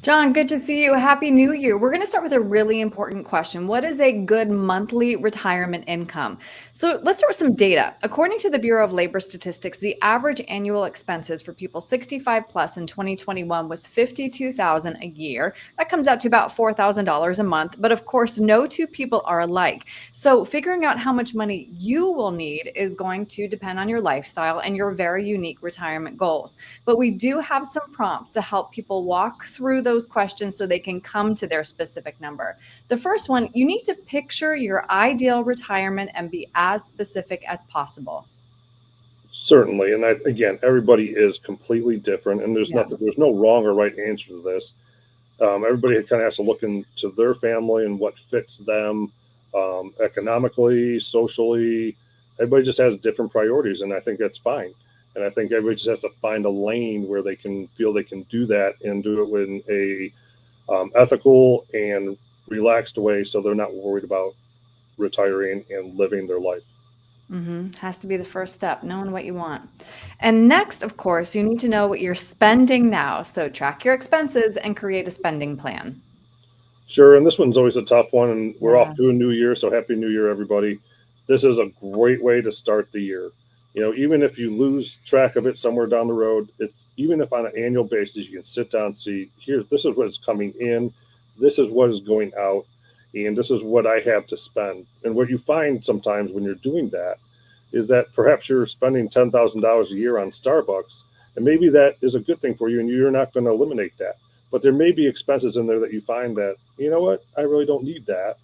John, good to see you. Happy New Year. We're going to start with a really important question. What is a good monthly retirement income? So let's start with some data. According to the Bureau of Labor Statistics, the average annual expenses for people 65 plus in 2021 was 52,000 a year. That comes out to about $4,000 a month, but of course no two people are alike. So figuring out how much money you will need is going to depend on your lifestyle and your very unique retirement goals. But we do have some prompts to help people walk through those questions so they can come to their specific number. The first one, you need to picture your ideal retirement and be as specific as possible. Certainly, and again, everybody is completely different, and Yeah. there's no wrong or right answer to this. Everybody kind of has to look into their family and what fits them economically, socially. Everybody just has different priorities, and I think that's fine. And I think everybody just has to find a lane where they can feel they can do that and do it in a ethical and relaxed way, so they're not worried about retiring and living their life. Has to be the first step, knowing what you want. And next, of course, you need to know what you're spending now. So track your expenses and create a spending plan. Sure, and this one's always a tough one, and we're off Yeah. to a new year, so happy new year, everybody. This is a great way to start the year. Even if you lose track of it somewhere down the road, it's even if on an annual basis you can sit down and see, here, this is what is coming in, this is what is going out, and this is what I have to spend. And what you find sometimes when you're doing that is that perhaps you're spending $10,000 a year on Starbucks, and maybe that is a good thing for you, and you're not going to eliminate that. But there may be expenses in there that you find that, you know what, I really don't need that.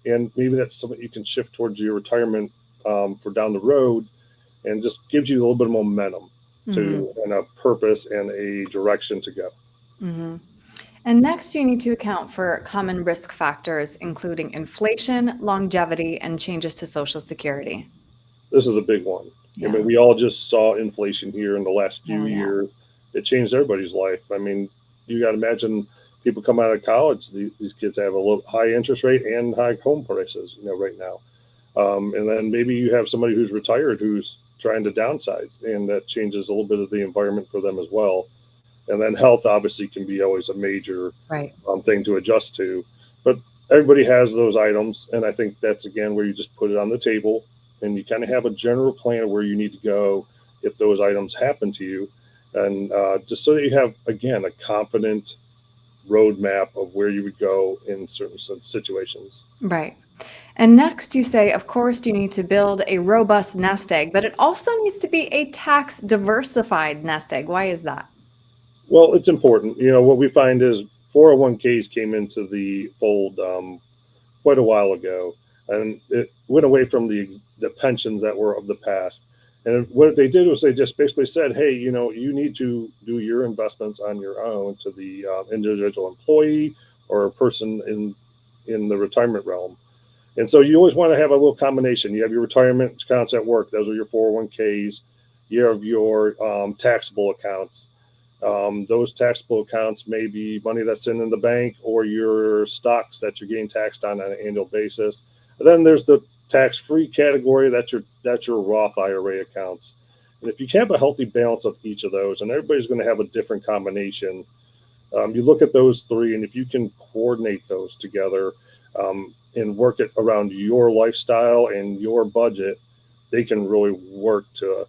And maybe that's something you can shift towards your retirement for down the road, and just gives you a little bit of momentum hmm to and a purpose and a direction to go. hmm And next, you need to account for common risk factors, including inflation, longevity, and changes to Social Security. This is a big one. I Yeah. mean, we all just saw inflation here in the last few Oh, yeah. years. It changed everybody's life. I mean, you got to imagine people come out of college. These kids have a little high interest rate and high home prices, right now. And then maybe you have somebody who's retired who's trying to downsize, and that changes a little bit of the environment for them as well. And then health obviously can be always a major Right. thing to adjust to. But everybody has those items, and I think that's again where you just put it on the table, and you kind of have a general plan of where you need to go if those items happen to you, and just so that you have again a confident roadmap of where you would go in certain situations. Right. And next, you say, of course, you need to build a robust nest egg, but it also needs to be a tax diversified nest egg. Why is that? Well, it's important. What we find is 401ks came into the fold quite a while ago, and it went away from the pensions that were of the past. And what they did was they just basically said, hey, you need to do your investments on your own to the individual employee or a person in the retirement realm. And so you always want to have a little combination. You have your retirement accounts at work; those are your 401ks. You have your taxable accounts. Those taxable accounts may be money that's in the bank or your stocks that you're getting taxed on an annual basis. And then there's the tax-free category. That's your Roth IRA accounts. And if you have a healthy balance of each of those, and everybody's going to have a different combination, you look at those three, and if you can coordinate those together and work it around your lifestyle and your budget, they can really work to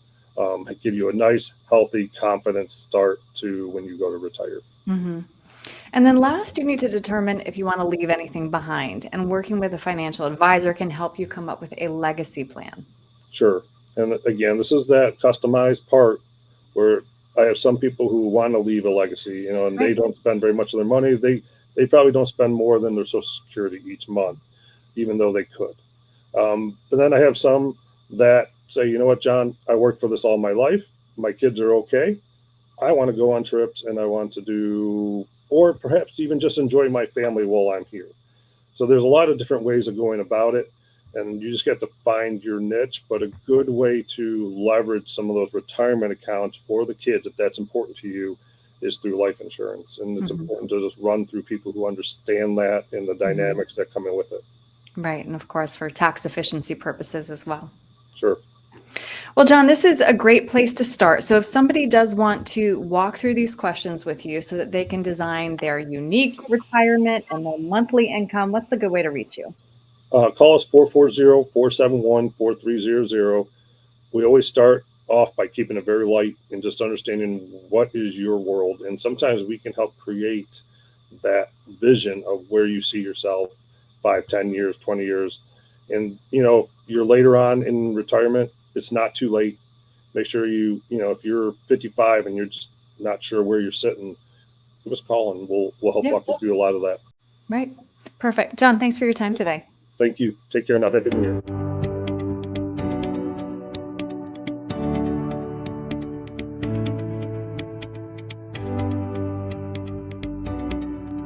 give you a nice, healthy, confident start to when you go to retire. hmm And then last, you need to determine if you want to leave anything behind. And working with a financial advisor can help you come up with a legacy plan. Sure. And again, this is that customized part where I have some people who want to leave a legacy, and they Right. don't spend very much of their money. They probably don't spend more than their Social Security each month, even though they could. But then I have some that say, you know what, John, I worked for this all my life. My kids are okay. I want to go on trips and I want to do, or perhaps even just enjoy my family while I'm here. So there's a lot of different ways of going about it. And you just get to find your niche. But a good way to leverage some of those retirement accounts for the kids, if that's important to you, is through life insurance. And it's hmm important to just run through people who understand that and the hmm dynamics that come in with it. Right. And of course, for tax efficiency purposes as well. Sure. Well, John, this is a great place to start. So if somebody does want to walk through these questions with you so that they can design their unique retirement and their monthly income, what's a good way to reach you? Call us 440-471-4300. We always start off by keeping it very light and just understanding what is your world. And sometimes we can help create that vision of where you see yourself 5, 10 years, 20 years. And, you're later on in retirement, it's not too late. Make sure if you're 55 and you're just not sure where you're sitting, give us a call and we'll help Yeah, walk you through a lot of that. right. Perfect. John, thanks for your time today. Thank you. Take care and have a good year.